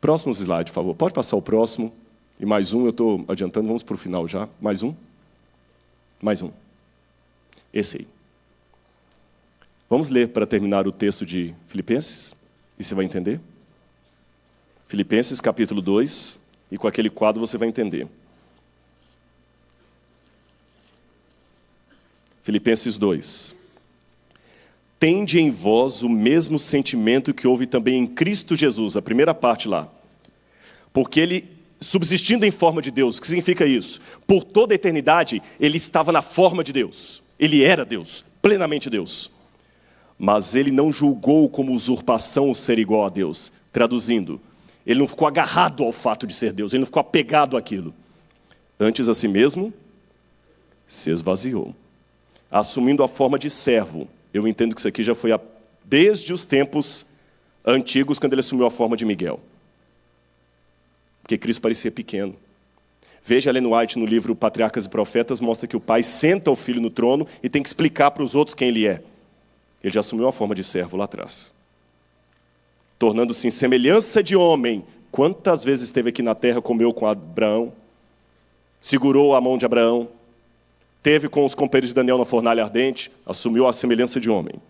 Próximo slide, por favor. Pode passar o próximo. E mais um, eu estou adiantando, vamos para o final já. Mais um. Mais um. Esse aí. Vamos ler para terminar o texto de Filipenses, e você vai entender. Filipenses, capítulo 2, e com aquele quadro você vai entender. Filipenses 2. Tende em vós o mesmo sentimento que houve também em Cristo Jesus, a primeira parte lá. Porque ele, subsistindo em forma de Deus, o que significa isso? Por toda a eternidade, ele estava na forma de Deus. Ele era Deus, plenamente Deus. Mas ele não julgou como usurpação o ser igual a Deus. Traduzindo, ele não ficou agarrado ao fato de ser Deus, ele não ficou apegado àquilo. Antes a si mesmo, se esvaziou, assumindo a forma de servo. Eu entendo que isso aqui já foi desde os tempos antigos, quando ele assumiu a forma de Miguel. Porque Cristo parecia pequeno. Veja, Ellen White, no livro Patriarcas e Profetas, mostra que o pai senta o filho no trono e tem que explicar para os outros quem ele é. Ele já assumiu a forma de servo lá atrás. Tornando-se em semelhança de homem. Quantas vezes esteve aqui na terra, comeu com Abraão, segurou a mão de Abraão, teve com os companheiros de Daniel na fornalha ardente, assumiu a semelhança de homem.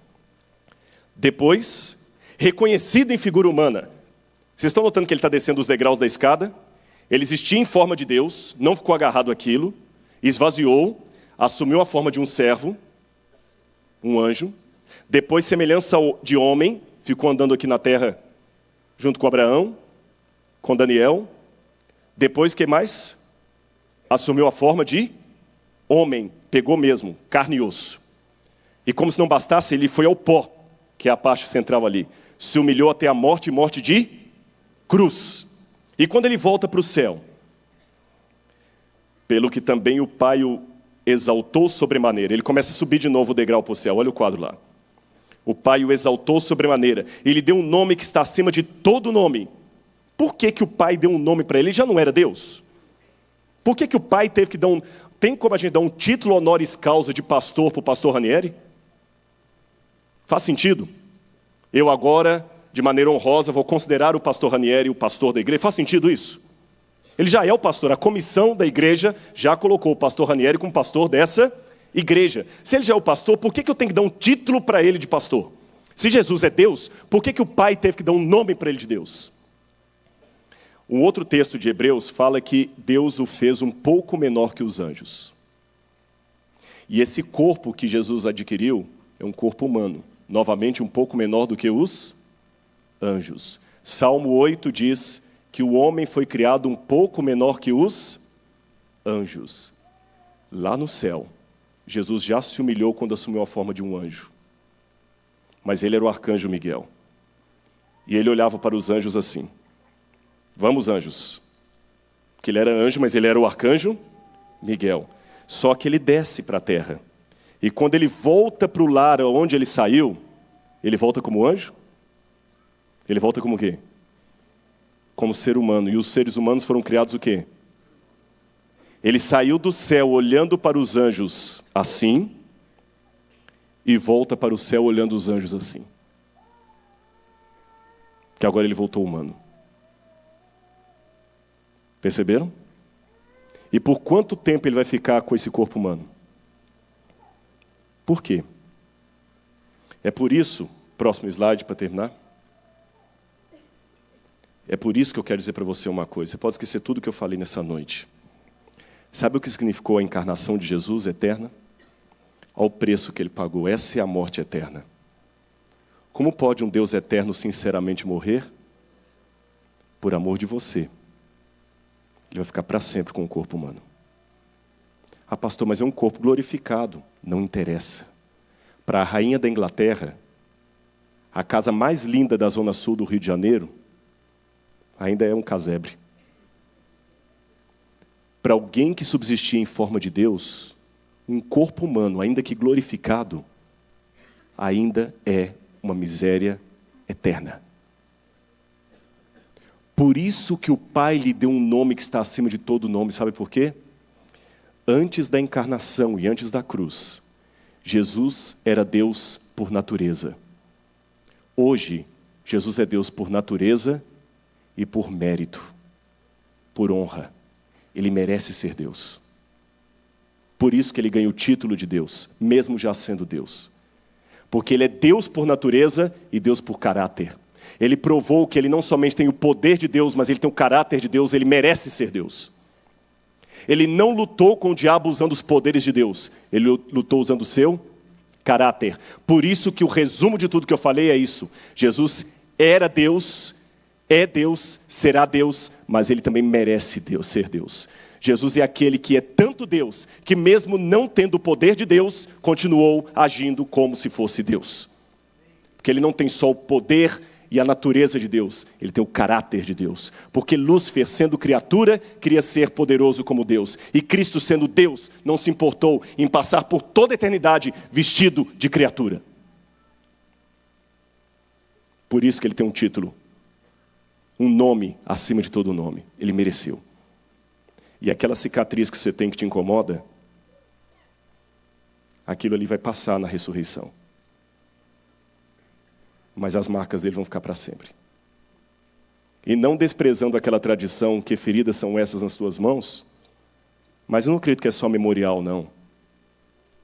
Depois, reconhecido em figura humana. Vocês estão notando que ele está descendo os degraus da escada? Ele existia em forma de Deus, não ficou agarrado àquilo, esvaziou, assumiu a forma de um servo, um anjo. Depois, semelhança de homem, ficou andando aqui na terra junto com Abraão, com Daniel. Depois, o que mais? Assumiu a forma de homem, pegou mesmo, carne e osso. E como se não bastasse, ele foi ao pó, que é a parte central ali. Se humilhou até a morte, morte de cruz. E quando ele volta para o céu, pelo que também o Pai o exaltou sobremaneira. Ele começa a subir de novo o degrau para o céu, olha o quadro lá. O Pai o exaltou sobremaneira. Ele deu um nome que está acima de todo nome. Por que que o Pai deu um nome para ele? Ele já não era Deus? Por que que o Pai teve que dar um... Tem como a gente dar um título honoris causa de pastor para o pastor Ranieri? Faz sentido? Eu agora, de maneira honrosa, vou considerar o pastor Ranieri o pastor da igreja. Faz sentido isso? Ele já é o pastor. A comissão da igreja já colocou o pastor Ranieri como pastor dessa igreja. Se ele já é o pastor, por que que eu tenho que dar um título para ele de pastor? Se Jesus é Deus, por que que o Pai teve que dar um nome para ele de Deus? Um outro texto de Hebreus fala que Deus o fez um pouco menor que os anjos. E esse corpo que Jesus adquiriu é um corpo humano. Novamente, um pouco menor do que os anjos. Salmo 8 diz que o homem foi criado um pouco menor que os anjos. Lá no céu, Jesus já se humilhou quando assumiu a forma de um anjo. Mas ele era o arcanjo Miguel. E ele olhava para os anjos assim. Vamos, anjos. Porque ele era anjo, mas ele era o arcanjo Miguel. Só que ele desce para a terra. E quando ele volta para o lar onde ele saiu, ele volta como anjo? Ele volta como o quê? Como ser humano. E os seres humanos foram criados o quê? Ele saiu do céu olhando para os anjos assim, e volta para o céu olhando os anjos assim. Que agora ele voltou humano. Perceberam? E por quanto tempo ele vai ficar com esse corpo humano? Por quê? É por isso, próximo slide para terminar. É por isso que eu quero dizer para você uma coisa. Você pode esquecer tudo que eu falei nessa noite. Sabe o que significou a encarnação de Jesus eterna? Ao preço que ele pagou. Essa é a morte eterna. Como pode um Deus eterno sinceramente morrer? Por amor de você. Ele vai ficar para sempre com o corpo humano. Ah, pastor, mas é um corpo glorificado. Não interessa. Para a rainha da Inglaterra, a casa mais linda da zona sul do Rio de Janeiro, ainda é um casebre. Para alguém que subsistia em forma de Deus, um corpo humano, ainda que glorificado, ainda é uma miséria eterna. Por isso que o Pai lhe deu um nome que está acima de todo nome, sabe por quê? Antes da encarnação e antes da cruz, Jesus era Deus por natureza. Hoje, Jesus é Deus por natureza e por mérito, por honra. Ele merece ser Deus. Por isso que ele ganha o título de Deus, mesmo já sendo Deus. Porque ele é Deus por natureza e Deus por caráter. Ele provou que ele não somente tem o poder de Deus, mas ele tem o caráter de Deus, ele merece ser Deus. Ele não lutou com o diabo usando os poderes de Deus, ele lutou usando o seu caráter. Por isso que o resumo de tudo que eu falei é isso. Jesus era Deus, é Deus, será Deus, mas ele também merece Deus, ser Deus. Jesus é aquele que é tanto Deus, que mesmo não tendo o poder de Deus, continuou agindo como se fosse Deus. Porque ele não tem só o poder e a natureza de Deus, ele tem o caráter de Deus. Porque Lúcifer, sendo criatura, queria ser poderoso como Deus. E Cristo, sendo Deus, não se importou em passar por toda a eternidade vestido de criatura. Por isso que ele tem um título, um nome acima de todo nome. Ele mereceu. E aquela cicatriz que você tem que te incomoda, aquilo ali vai passar na ressurreição. Mas as marcas dele vão ficar para sempre. E não desprezando aquela tradição que feridas são essas nas tuas mãos, mas eu não acredito que é só memorial, não.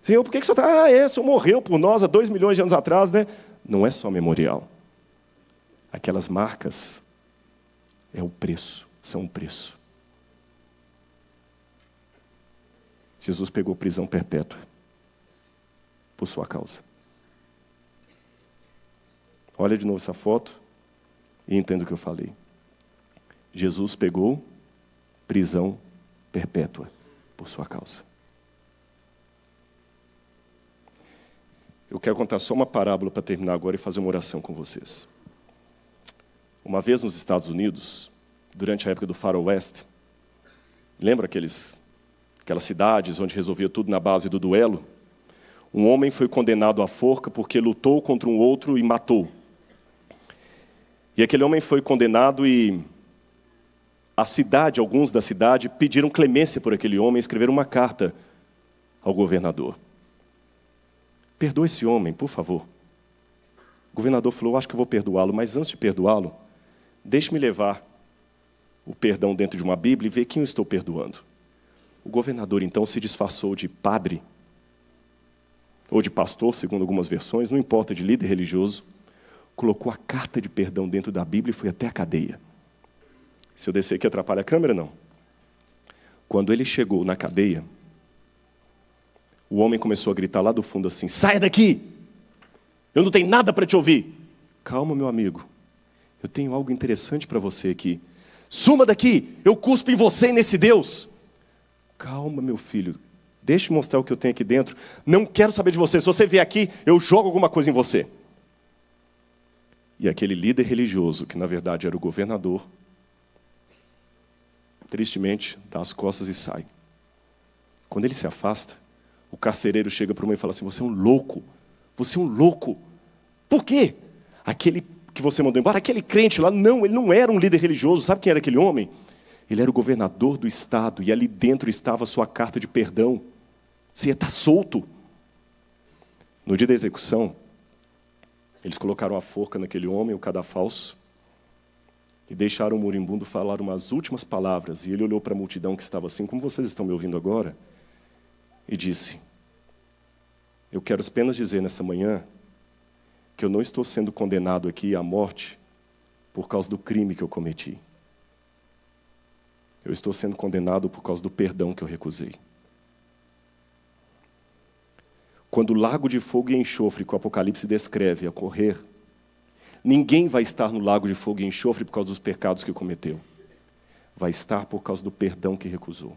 Senhor, por que o senhor está... o senhor morreu por nós há 2 milhões de anos atrás, né? Não é só memorial. Aquelas marcas é o preço, são o preço. Jesus pegou prisão perpétua por sua causa. Olha de novo essa foto e entenda o que eu falei. Jesus pegou prisão perpétua por sua causa. Eu quero contar só uma parábola para terminar agora e fazer uma oração com vocês. Uma vez nos Estados Unidos, durante a época do Faroeste, lembra aquelas cidades onde resolvia tudo na base do duelo? Um homem foi condenado à forca porque lutou contra um outro e matou. E aquele homem foi condenado e alguns da cidade pediram clemência por aquele homem e escreveram uma carta ao governador. Perdoa esse homem, por favor. O governador falou, acho que eu vou perdoá-lo, mas antes de perdoá-lo, deixe-me levar o perdão dentro de uma Bíblia e ver quem eu estou perdoando. O governador, então, se disfarçou de padre, ou de pastor, segundo algumas versões, não importa, de líder religioso, colocou a carta de perdão dentro da Bíblia e foi até a cadeia. Se eu descer aqui, atrapalha a câmera? Não. Quando ele chegou na cadeia, o homem começou a gritar lá do fundo assim, saia daqui! Eu não tenho nada para te ouvir. Calma, meu amigo. Eu tenho algo interessante para você aqui. Suma daqui! Eu cuspo em você e nesse Deus. Calma, meu filho. Deixa eu mostrar o que eu tenho aqui dentro. Não quero saber de você. Se você vier aqui, eu jogo alguma coisa em você. E aquele líder religioso, que na verdade era o governador, tristemente, dá as costas e sai. Quando ele se afasta, o carcereiro chega para o homem e fala assim, você é um louco. Você é um louco. Por quê? Aquele que você mandou embora, aquele crente lá, não, ele não era um líder religioso. Sabe quem era aquele homem? Ele era o governador do estado e ali dentro estava a sua carta de perdão. Você ia estar solto. No dia da execução, eles colocaram a forca naquele homem, o cadafalso, e deixaram o moribundo falar umas últimas palavras. E ele olhou para a multidão que estava assim, como vocês estão me ouvindo agora, e disse, eu quero apenas dizer nessa manhã que eu não estou sendo condenado aqui à morte por causa do crime que eu cometi. Eu estou sendo condenado por causa do perdão que eu recusei. Quando o lago de fogo e enxofre que o Apocalipse descreve ocorrer, ninguém vai estar no lago de fogo e enxofre por causa dos pecados que cometeu. Vai estar por causa do perdão que recusou.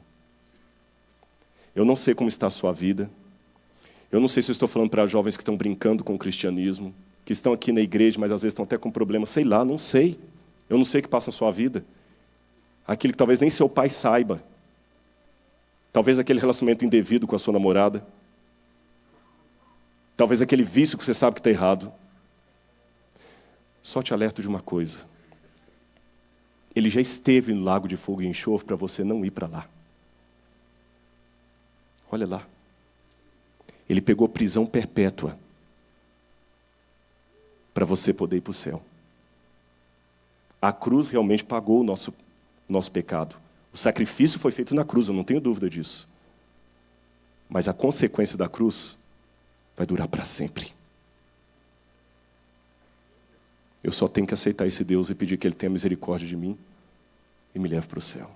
Eu não sei como está a sua vida. Eu não sei se eu estou falando para jovens que estão brincando com o cristianismo, que estão aqui na igreja, mas às vezes estão até com problema. Sei lá, não sei. Eu não sei o que passa na sua vida. Aquilo que talvez nem seu pai saiba. Talvez aquele relacionamento indevido com a sua namorada. Talvez aquele vício que você sabe que está errado. Só te alerto de uma coisa. Ele já esteve no lago de fogo e enxofre para você não ir para lá. Olha lá. Ele pegou prisão perpétua para você poder ir para o céu. A cruz realmente pagou o nosso pecado. O sacrifício foi feito na cruz, eu não tenho dúvida disso. Mas a consequência da cruz vai durar para sempre. Eu só tenho que aceitar esse Deus e pedir que Ele tenha misericórdia de mim e me leve para o céu.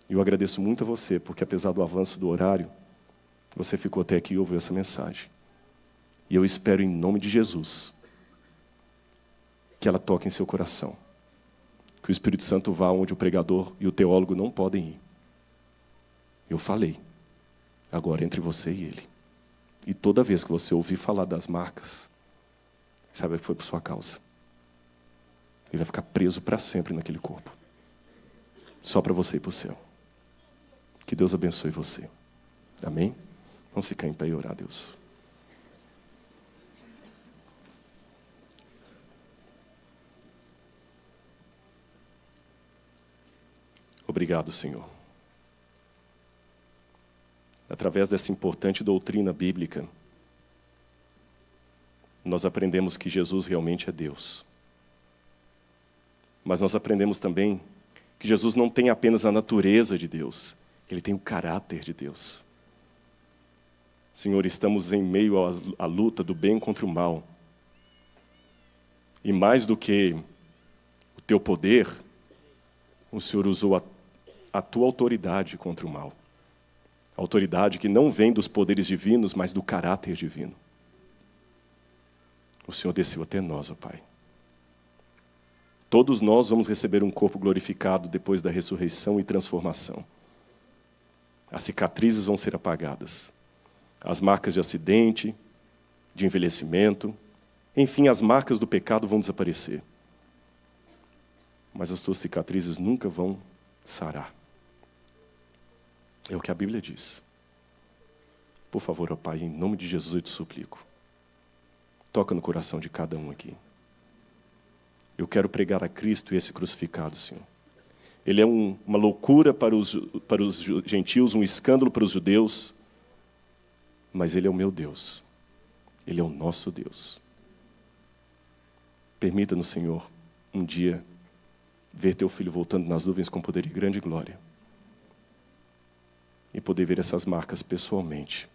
E eu agradeço muito a você, porque apesar do avanço do horário, você ficou até aqui e ouviu essa mensagem. E eu espero, em nome de Jesus, que ela toque em seu coração. Que o Espírito Santo vá onde o pregador e o teólogo não podem ir. Eu falei. Agora entre você e ele. E toda vez que você ouvir falar das marcas, sabe que foi por sua causa. Ele vai ficar preso para sempre naquele corpo. Só para você ir para o céu. Que Deus abençoe você. Amém? Vamos ficar em pé e orar a Deus. Obrigado, Senhor. Através dessa importante doutrina bíblica, nós aprendemos que Jesus realmente é Deus. Mas nós aprendemos também que Jesus não tem apenas a natureza de Deus, Ele tem o caráter de Deus. Senhor, estamos em meio à luta do bem contra o mal. E mais do que o Teu poder, o Senhor usou a Tua autoridade contra o mal. A autoridade que não vem dos poderes divinos, mas do caráter divino. O Senhor desceu até nós, ó Pai. Todos nós vamos receber um corpo glorificado depois da ressurreição e transformação. As cicatrizes vão ser apagadas. As marcas de acidente, de envelhecimento, enfim, as marcas do pecado vão desaparecer. Mas as tuas cicatrizes nunca vão sarar. É o que a Bíblia diz. Por favor, ó Pai, em nome de Jesus eu te suplico. Toca no coração de cada um aqui. Eu quero pregar a Cristo e esse crucificado, Senhor. Ele é uma loucura para os gentios, um escândalo para os judeus, mas Ele é o meu Deus. Ele é o nosso Deus. Permita-nos, Senhor, um dia ver Teu Filho voltando nas nuvens com poder e grande glória. E poder ver essas marcas pessoalmente.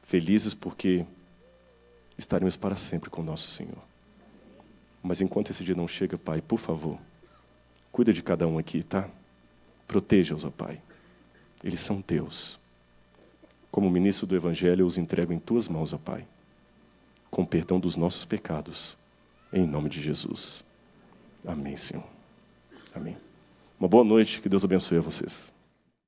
Felizes porque estaremos para sempre com o nosso Senhor. Mas enquanto esse dia não chega, Pai, por favor, cuida de cada um aqui, tá? Proteja-os, ó Pai. Eles são Teus. Como ministro do Evangelho, eu os entrego em Tuas mãos, ó Pai. Com perdão dos nossos pecados. Em nome de Jesus. Amém, Senhor. Amém. Uma boa noite. Que Deus abençoe a vocês.